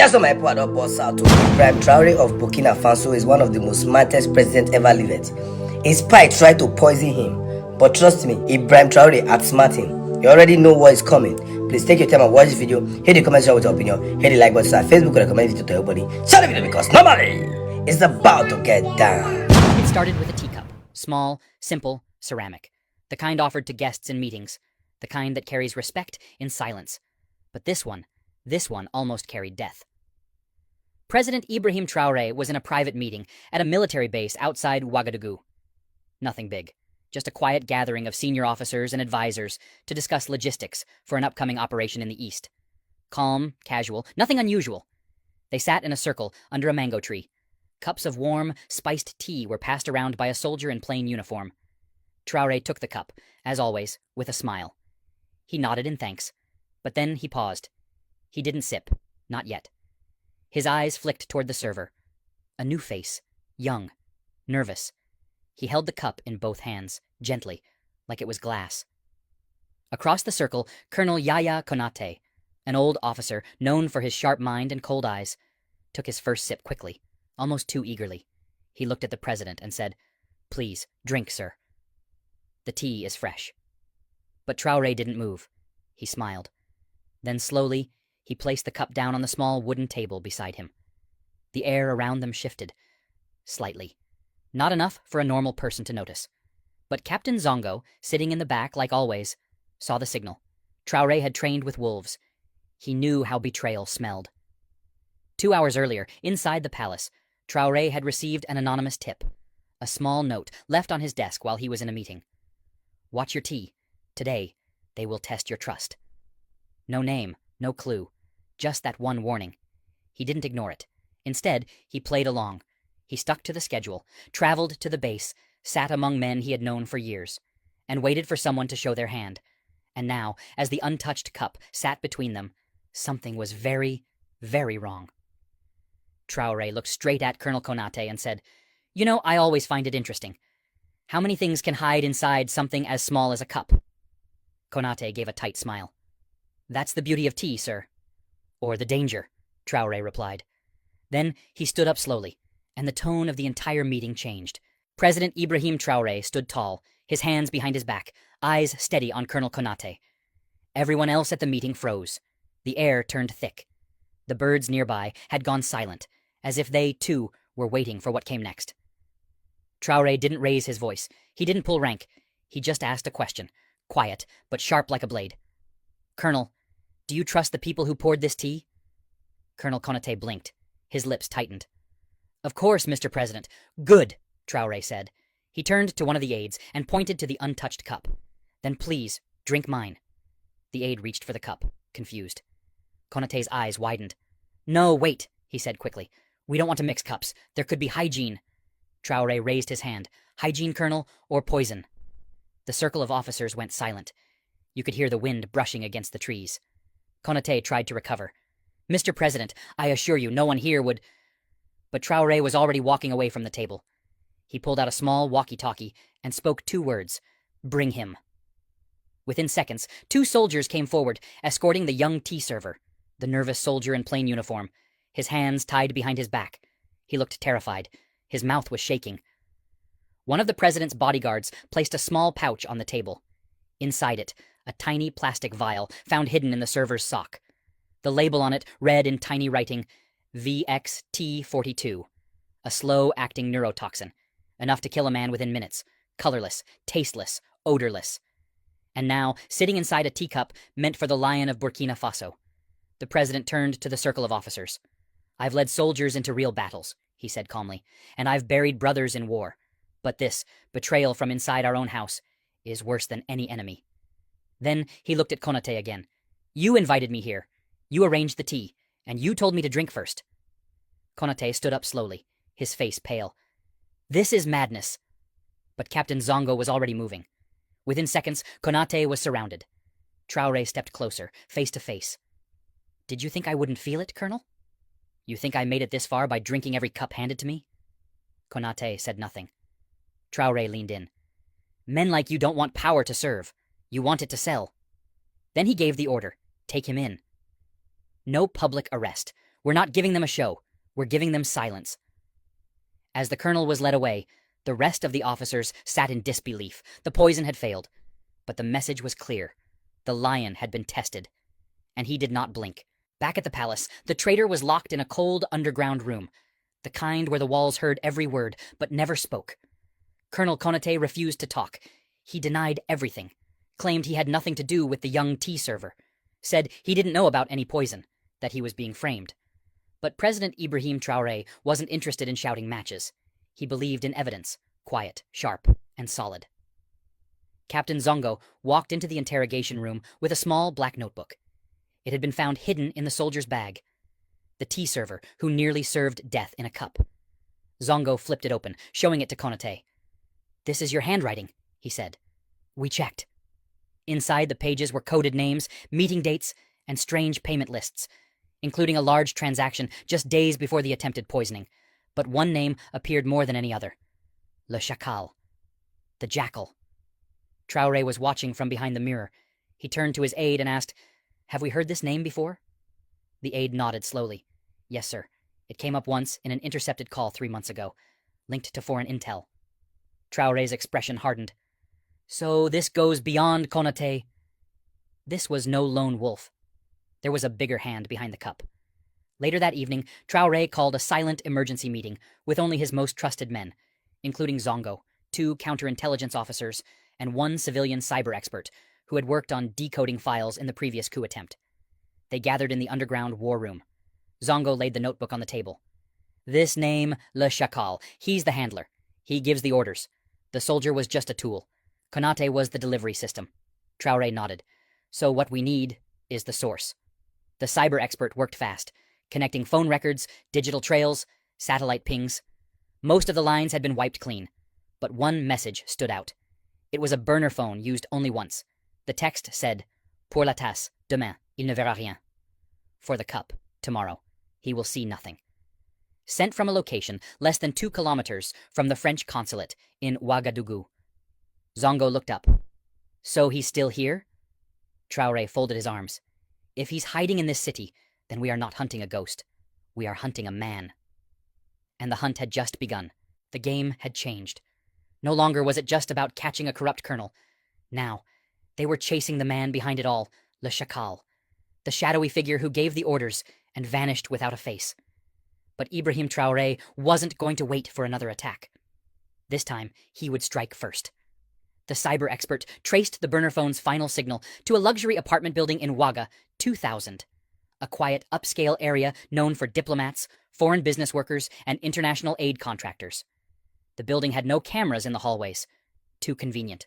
That's not my brother boss out. Ibrahim Traore of Burkina Faso is one of the most smartest presidents ever lived. A spy tried to poison him, but trust me, Ibrahim Traore outsmarted him. You already know what is coming. Please take your time and watch this video. Hit the comment section with your opinion. Hit the like button on Facebook and recommend video to everybody. Share the video because normally it's about to get down. It started with a teacup. Small, simple, ceramic. The kind offered to guests in meetings. The kind that carries respect in silence. But this one almost carried death. President Ibrahim Traore was in a private meeting at a military base outside Ouagadougou. Nothing big. Just a quiet gathering of senior officers and advisors to discuss logistics for an upcoming operation in the east. Calm, casual, nothing unusual. They sat in a circle under a mango tree. Cups of warm, spiced tea were passed around by a soldier in plain uniform. Traore took the cup, as always, with a smile. He nodded in thanks, but then he paused. He didn't sip, not yet. His eyes flicked toward the server. A new face, young, nervous. He held the cup in both hands, gently, like it was glass. Across the circle, Colonel Yaya Konate, an old officer known for his sharp mind and cold eyes, took his first sip quickly, almost too eagerly. He looked at the president and said, "Please, drink, sir. The tea is fresh." But Traore didn't move. He smiled. Then slowly, he placed the cup down on the small wooden table beside him. The air around them shifted, slightly. Not enough for a normal person to notice. But Captain Zongo, sitting in the back like always, saw the signal. Traore had trained with wolves. He knew how betrayal smelled. 2 hours earlier, inside the palace, Traore had received an anonymous tip, a small note left on his desk while he was in a meeting. "Watch your tea. Today, they will test your trust." No name, no clue, just that one warning. He didn't ignore it. Instead, he played along. He stuck to the schedule, traveled to the base, sat among men he had known for years, and waited for someone to show their hand. And now, as the untouched cup sat between them, something was very, very wrong. Traore looked straight at Colonel Konate and said, "You know, I always find it interesting. How many things can hide inside something as small as a cup?" Konate gave a tight smile. "That's the beauty of tea, sir." "Or the danger," Traore replied. Then he stood up slowly, and the tone of the entire meeting changed. President Ibrahim Traore stood tall, his hands behind his back, eyes steady on Colonel Konate. Everyone else at the meeting froze. The air turned thick. The birds nearby had gone silent, as if they, too, were waiting for what came next. Traore didn't raise his voice. He didn't pull rank. He just asked a question, quiet, but sharp like a blade. "Colonel, do you trust the people who poured this tea?" Colonel Konate blinked. His lips tightened. "Of course, Mr. President." "Good," Traore said. He turned to one of the aides and pointed to the untouched cup. "Then please, drink mine." The aide reached for the cup, confused. Konate's eyes widened. "No, wait," he said quickly. "We don't want to mix cups. There could be hygiene." Traore raised his hand. "Hygiene, Colonel, or poison?" The circle of officers went silent. You could hear the wind brushing against the trees. Konate tried to recover. "Mr. President, I assure you no one here would—" But Traore was already walking away from the table. He pulled out a small walkie-talkie and spoke 2 words. "Bring him." Within seconds, 2 soldiers came forward, escorting the young tea server, the nervous soldier in plain uniform, his hands tied behind his back. He looked terrified. His mouth was shaking. One of the president's bodyguards placed a small pouch on the table. Inside it, a tiny plastic vial found hidden in the server's sock. The label on it read in tiny writing, VXT42, a slow-acting neurotoxin, enough to kill a man within minutes, colorless, tasteless, odorless. And now, sitting inside a teacup meant for the lion of Burkina Faso. The president turned to the circle of officers. "I've led soldiers into real battles," he said calmly, "and I've buried brothers in war. But this, betrayal from inside our own house, is worse than any enemy." Then he looked at Konate again. "You invited me here. You arranged the tea, and you told me to drink first." Konate stood up slowly, his face pale. "This is madness." But Captain Zongo was already moving. Within seconds, Konate was surrounded. Traore stepped closer, face to face. "Did you think I wouldn't feel it, Colonel? You think I made it this far by drinking every cup handed to me?" Konate said nothing. Traore leaned in. "Men like you don't want power to serve. You want it to sell." Then he gave the order, "Take him in." No public arrest. We're not giving them a show. We're giving them silence. As the colonel was led away, the rest of the officers sat in disbelief. The poison had failed. But the message was clear. The lion had been tested. And he did not blink. Back at the palace, the traitor was locked in a cold underground room, the kind where the walls heard every word, but never spoke. Colonel Konate refused to talk. He denied everything, claimed he had nothing to do with the young tea server, said he didn't know about any poison, that he was being framed. But President Ibrahim Traore wasn't interested in shouting matches. He believed in evidence, quiet, sharp, and solid. Captain Zongo walked into the interrogation room with a small black notebook. It had been found hidden in the soldier's bag. The tea server who nearly served death in a cup. Zongo flipped it open, showing it to Konate. "This is your handwriting," he said. "We checked." Inside the pages were coded names, meeting dates, and strange payment lists, including a large transaction just days before the attempted poisoning. But one name appeared more than any other. Le Chacal. The Jackal. Traore was watching from behind the mirror. He turned to his aide and asked, "Have we heard this name before?" The aide nodded slowly. "Yes, sir. It came up once in an intercepted call 3 months ago, linked to foreign intel." Traore's expression hardened. "So this goes beyond Konate." This was no lone wolf. There was a bigger hand behind the cup. Later that evening, Traore called a silent emergency meeting with only his most trusted men, including Zongo, 2 counterintelligence officers, and 1 civilian cyber expert who had worked on decoding files in the previous coup attempt. They gathered in the underground war room. Zongo laid the notebook on the table. "This name, Le Chacal. He's the handler. He gives the orders. The soldier was just a tool. Konate was the delivery system." Traore nodded. "So what we need is the source." The cyber expert worked fast, connecting phone records, digital trails, satellite pings. Most of the lines had been wiped clean, but one message stood out. It was a burner phone used only once. The text said, "Pour la tasse, demain, il ne verra rien." For the cup, tomorrow, he will see nothing. Sent from a location less than 2 kilometers from the French consulate in Ouagadougou. Zongo looked up. "So he's still here?" Traore folded his arms. "If he's hiding in this city, then we are not hunting a ghost. We are hunting a man." And the hunt had just begun. The game had changed. No longer was it just about catching a corrupt colonel. Now, they were chasing the man behind it all, Le Chacal, the shadowy figure who gave the orders and vanished without a face. But Ibrahim Traore wasn't going to wait for another attack. This time, he would strike first. The cyber expert traced the burner phone's final signal to a luxury apartment building in Ouaga, 2000. A quiet, upscale area known for diplomats, foreign business workers, and international aid contractors. The building had no cameras in the hallways. Too convenient.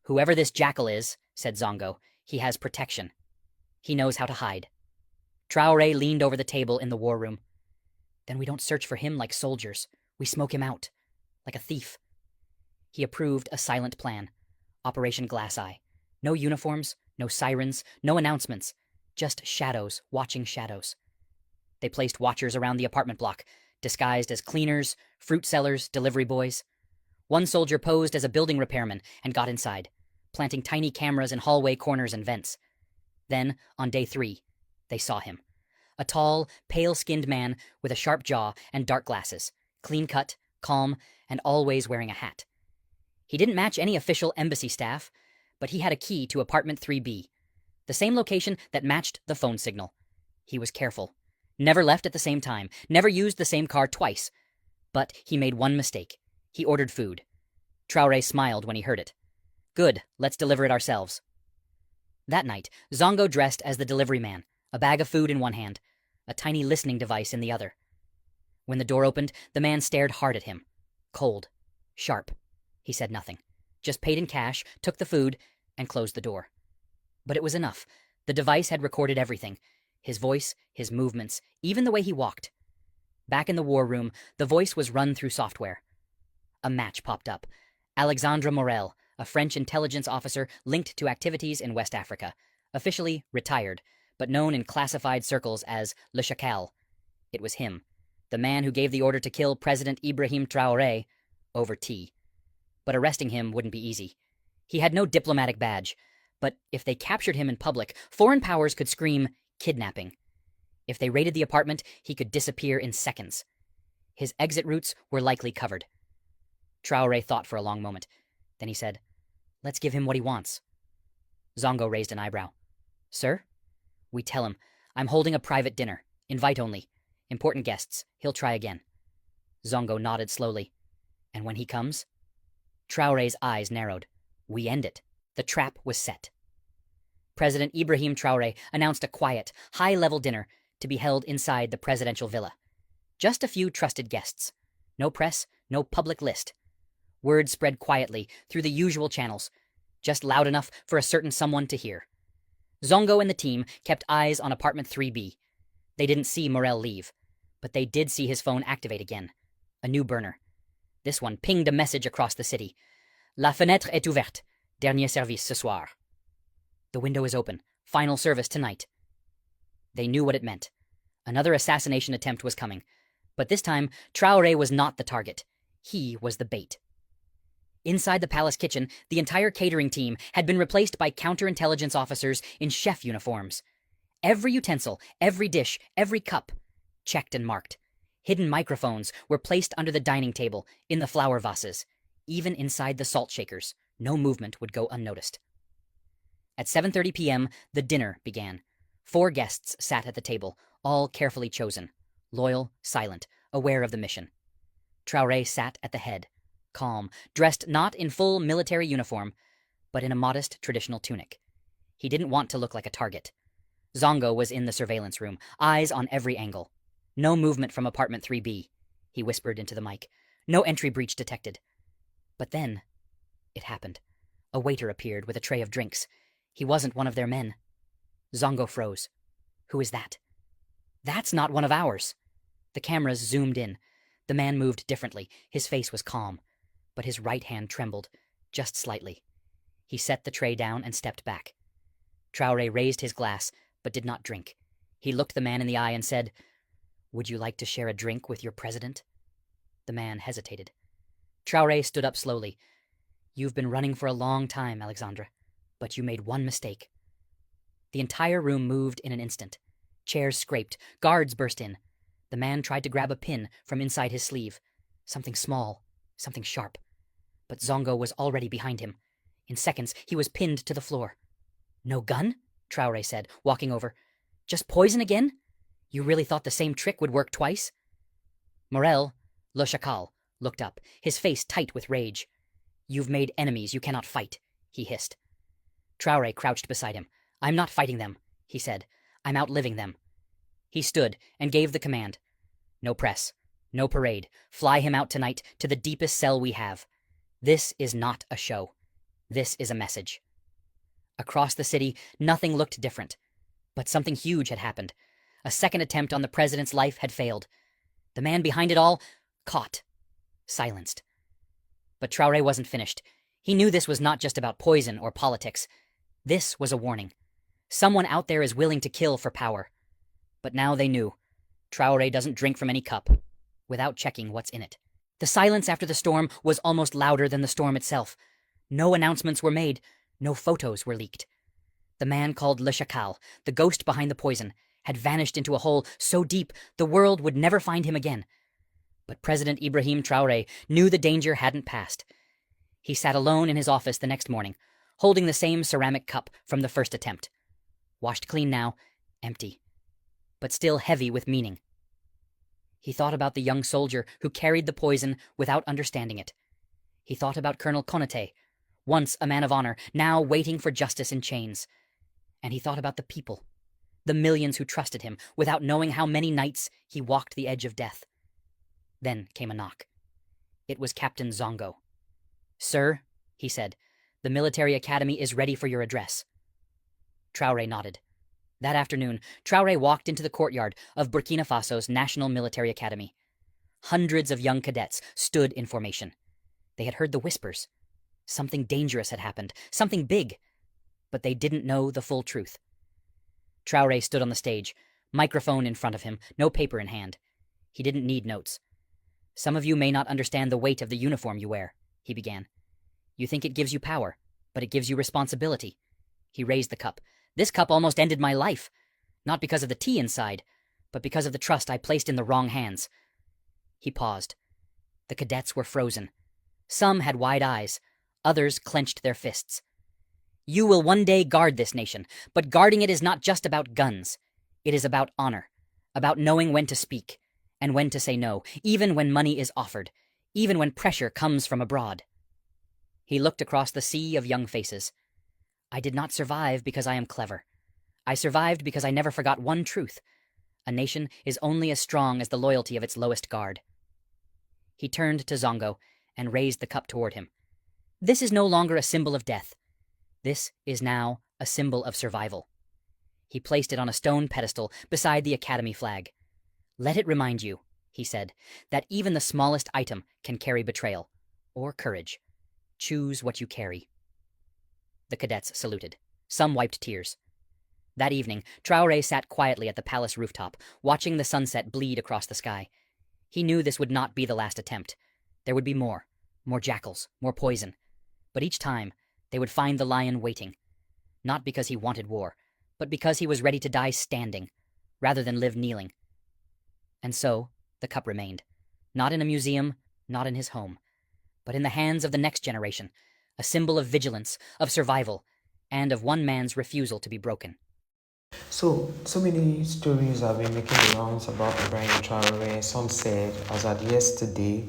"Whoever this jackal is," said Zongo, "he has protection. He knows how to hide." Traore leaned over the table in the war room. "Then we don't search for him like soldiers. We smoke him out. Like a thief." He approved a silent plan. Operation Glass Eye. No uniforms, no sirens, no announcements. Just shadows watching shadows. They placed watchers around the apartment block, disguised as cleaners, fruit sellers, delivery boys. One soldier posed as a building repairman and got inside, planting tiny cameras in hallway corners and vents. Then, on day 3, they saw him. A tall, pale-skinned man with a sharp jaw and dark glasses, clean-cut, calm, and always wearing a hat. He didn't match any official embassy staff, but he had a key to apartment 3B, the same location that matched the phone signal. He was careful. Never left at the same time, never used the same car twice. But he made one mistake. He ordered food. Traore smiled when he heard it. "Good, let's deliver it ourselves." That night, Zongo dressed as the delivery man, a bag of food in one hand, a tiny listening device in the other. When the door opened, the man stared hard at him. Cold. Sharp. He said nothing. Just paid in cash, took the food, and closed the door. But it was enough. The device had recorded everything. His voice, his movements, even the way he walked. Back in the war room, the voice was run through software. A match popped up. Alexandre Morel, a French intelligence officer linked to activities in West Africa, officially retired, but known in classified circles as Le Chacal. It was him, the man who gave the order to kill President Ibrahim Traore over tea. But arresting him wouldn't be easy. He had no diplomatic badge, but if they captured him in public, foreign powers could scream kidnapping. If they raided the apartment, he could disappear in seconds. His exit routes were likely covered. Traore thought for a long moment. Then he said, "Let's give him what he wants." Zongo raised an eyebrow. "Sir?" "We tell him, I'm holding a private dinner. Invite only. Important guests. He'll try again." Zongo nodded slowly. "And when he comes?" Traore's eyes narrowed. "We end it." The trap was set. President Ibrahim Traore announced a quiet, high-level dinner to be held inside the presidential villa. Just a few trusted guests. No press, no public list. Word spread quietly through the usual channels, just loud enough for a certain someone to hear. Zongo and the team kept eyes on apartment 3B. They didn't see Morel leave, but they did see his phone activate again. A new burner. This one pinged a message across the city. "La fenêtre est ouverte. Dernier service ce soir." The window is open. Final service tonight. They knew what it meant. Another assassination attempt was coming. But this time, Traore was not the target. He was the bait. Inside the palace kitchen, the entire catering team had been replaced by counterintelligence officers in chef uniforms. Every utensil, every dish, every cup, checked and marked. Hidden microphones were placed under the dining table, in the flower vases. Even inside the salt shakers, no movement would go unnoticed. At 7:30 p.m., the dinner began. 4 guests sat at the table, all carefully chosen. Loyal, silent, aware of the mission. Traore sat at the head, calm, dressed not in full military uniform, but in a modest traditional tunic. He didn't want to look like a target. Zongo was in the surveillance room, eyes on every angle. "No movement from apartment 3B, he whispered into the mic. "No entry breach detected." But then, it happened. A waiter appeared with a tray of drinks. He wasn't one of their men. Zongo froze. "Who is that?" "That's not one of ours." The cameras zoomed in. The man moved differently. His face was calm, but his right hand trembled, just slightly. He set the tray down and stepped back. Traore raised his glass, but did not drink. He looked the man in the eye and said, "Would you like to share a drink with your president?" The man hesitated. Traore stood up slowly. "You've been running for a long time, Alexandra, but you made one mistake." The entire room moved in an instant. Chairs scraped. Guards burst in. The man tried to grab a pin from inside his sleeve. Something small, something sharp. But Zongo was already behind him. In seconds, he was pinned to the floor. "No gun?" Traore said, walking over. "Just poison again? You really thought the same trick would work twice?" Morel, Le Chacal, looked up, his face tight with rage. "You've made enemies you cannot fight," he hissed. Traore crouched beside him. "I'm not fighting them," he said. "I'm outliving them." He stood and gave the command. "No press. No parade. Fly him out tonight to the deepest cell we have. This is not a show. This is a message." Across the city, nothing looked different. But something huge had happened. A second attempt on the president's life had failed. The man behind it all, caught. Silenced. But Traore wasn't finished. He knew this was not just about poison or politics. This was a warning. Someone out there is willing to kill for power. But now they knew. Traore doesn't drink from any cup, without checking what's in it. The silence after the storm was almost louder than the storm itself. No announcements were made. No photos were leaked. The man called Le Chacal, the ghost behind the poison, had vanished into a hole so deep the world would never find him again. But President Ibrahim Traore knew the danger hadn't passed. He sat alone in his office the next morning, holding the same ceramic cup from the first attempt. Washed clean now, empty, but still heavy with meaning. He thought about the young soldier who carried the poison without understanding it. He thought about Colonel Konate, once a man of honor, now waiting for justice in chains. And he thought about the people, the millions who trusted him without knowing how many nights he walked the edge of death. Then came a knock. It was Captain Zongo. "Sir," he said, "the military academy is ready for your address." Traore nodded. That afternoon, Traore walked into the courtyard of Burkina Faso's National Military Academy. Hundreds of young cadets stood in formation. They had heard the whispers. Something dangerous had happened, something big, but they didn't know the full truth. Traore stood on the stage, microphone in front of him, no paper in hand. He didn't need notes. "Some of you may not understand the weight of the uniform you wear," he began. "You think it gives you power, but it gives you responsibility." He raised the cup. "This cup almost ended my life. Not because of the tea inside, but because of the trust I placed in the wrong hands. He paused. The cadets were frozen. Some had wide eyes. Others clenched their fists. You will one day guard this nation, but guarding it is not just about guns. It is about honor, about knowing when to speak, and when to say no, even when money is offered, even when pressure comes from abroad. He looked across the sea of young faces. I did not survive because I am clever. I survived because I never forgot one truth. A nation is only as strong as the loyalty of its lowest guard. He turned to Zongo and raised the cup toward him. This is no longer a symbol of death. This is now a symbol of survival. He placed it on a stone pedestal beside the Academy flag. Let it remind you, he said, that even the smallest item can carry betrayal or courage. Choose what you carry. The cadets saluted. Some wiped tears. That evening, Traore sat quietly at the palace rooftop, watching the sunset bleed across the sky. He knew this would not be the last attempt. There would be more jackals, more poison. But each time, they would find the lion waiting. Not because he wanted war, but because he was ready to die standing, rather than live kneeling. And so, the cup remained. Not in a museum, not in his home, but in the hands of the next generation, a symbol of vigilance, of survival, and of one man's refusal to be broken. So many stories have been making the rounds about Ibrahim Traore. Some said, as at yesterday,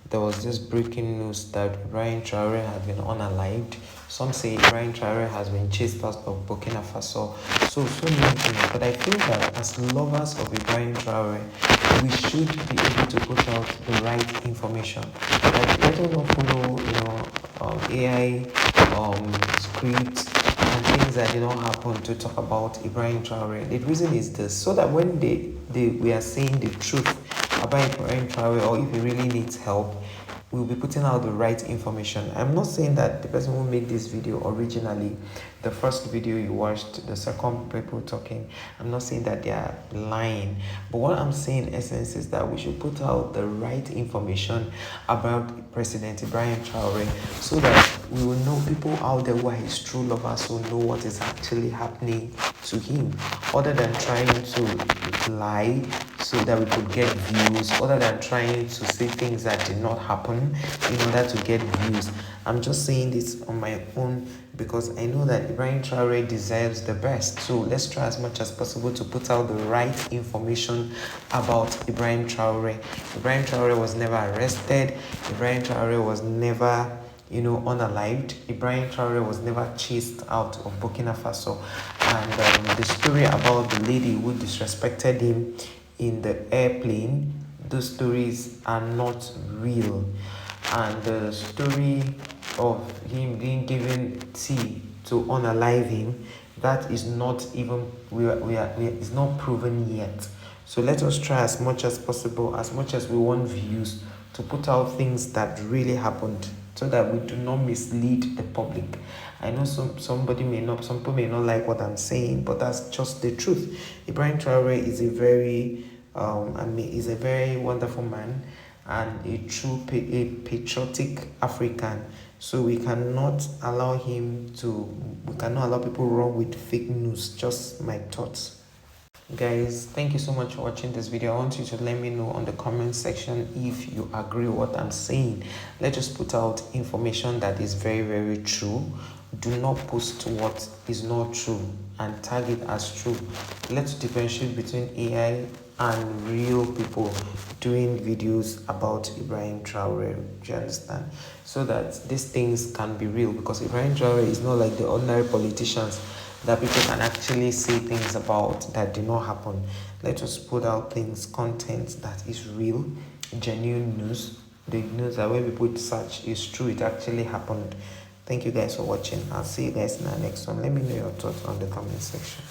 there was this breaking news that Ibrahim Traore had been unalived. Some say Ibrahim Traore has been chased out of Burkina Faso. So many things. But I feel that as lovers of Ibrahim Traore, we should be able to put out the right information. Like, let us not follow, AI scripts and things that did not happen to talk about Ibrahim Traore. The reason is this, so that when we are saying the truth about Ibrahim Traore, or if he really needs help, we'll be putting out the right information. I'm not saying that the person who made this video originally, the first video you watched, the second people talking, I'm not saying that they are lying. But what I'm saying in essence is that we should put out the right information about President Ibrahim Traore, so that we will know, people out there who are his true lovers will know what is actually happening to him, other than trying to lie so that we could get views, other than trying to say things that did not happen in order to get views. I'm just saying this on my own because I know that Ibrahim Traore deserves the best. So let's try as much as possible to put out the right information about Ibrahim Traore. Ibrahim Traore was never arrested. Ibrahim Traore was never unalived. Ibrahim Traore was never chased out of Burkina Faso. And the story about the lady who disrespected him in the airplane, those stories are not real. And the story of him being given tea to unalive him, that is not even, it's not proven yet. So let us try as much as possible, as much as we want views, to put out things that really happened, so that we do not mislead the public. I know some people may not like what I'm saying, but that's just the truth. Ibrahim Traore is a very is a very wonderful man and a true patriotic African. So we cannot allow people run with fake news. Just my thoughts. Guys, thank you so much for watching this video. I want you to let me know on the comment section if you agree with what I'm saying. Let's just put out information that is very, very true. Do not post what is not true and tag it as true. Let's differentiate between AI and real people doing videos about Ibrahim Traore. Do you understand? So that these things can be real, because Ibrahim Traore is not like the ordinary politicians that people can actually say things about that did not happen. Let us put out content that is real, genuine news. The news that when people search is true, it actually happened. Thank you guys for watching. I'll see you guys in the next one. Let me know your thoughts on the comment section.